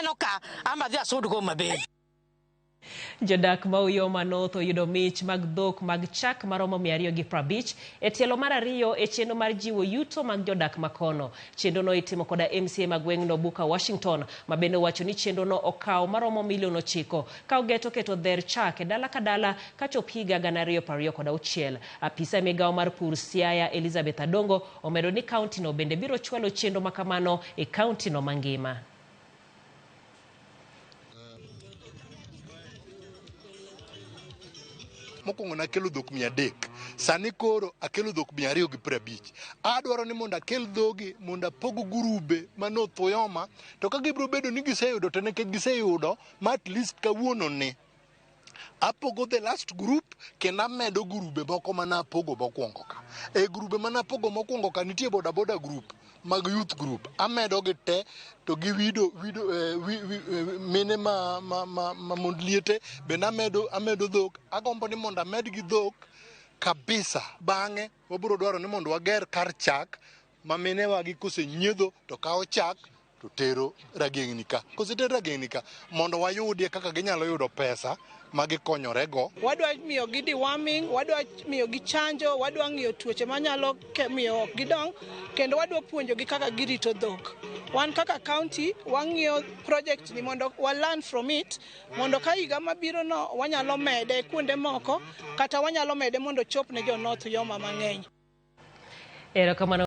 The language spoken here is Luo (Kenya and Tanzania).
aneno ka amba dhi asud go maber. Jodak ma Uyoma North oyudo mich mag dhok mag chak maromo 250 e tielo mar ariyo e chenro mar jiwo yuto mag jodak makono. Chenro no itimo koda MCA mag gweng'no Buka Washington, ma bende wacho ni chenro no okawo maromo $9 million ka ogeto keto dher chak e dala ka dala kachop higa 2026. Apisa migawo mar pur Siaya Elizabeth Adongo omedo ni kaunti no bende biro chwalo chenro makamano e kaunti no mangima. Mokwongo nakelo dhok 300, sani koro akelo dhok 250. Adwaro ni mondo akel dhogi mondo apogo gurube mano Uyoma, to ka gibiro bedo ni giseyudo to nekech giseyudo ma at least kawuono ni apogo the last group kendo amedo gurube moko mana apogo mokwongo ka. E gurube mana apogo mokwongo ka nitie boda group mag youth group, amedo gi te to gi wido mine ma mond liete bende amedo dhok. Agombo ni mondo amed gi dhok kabisa. Bang'e wabiro dwaro ni mondo wager kar chak ma mine wagi kosenyiedho to kawo chak to tero ragengni ka. Kosetero ragengni ka mondo wayudie kaka ginyalo yudo pesa magikonyorego. Wadwa miyo gi deworming, wadwa miyo gi chanjo, wadwa ng'iyo tuoche manyalo miyo gidong, kendo wadwa puonjo gi kaka girito dhok. Wan kaka county wang'iyo project ni mondo wa learn from it, mondo ka higa mabiro no wanyalo mede kuonde moko kata wanyalo mede mondo chop ne jo North Uyoma mang'eny. Erokamano.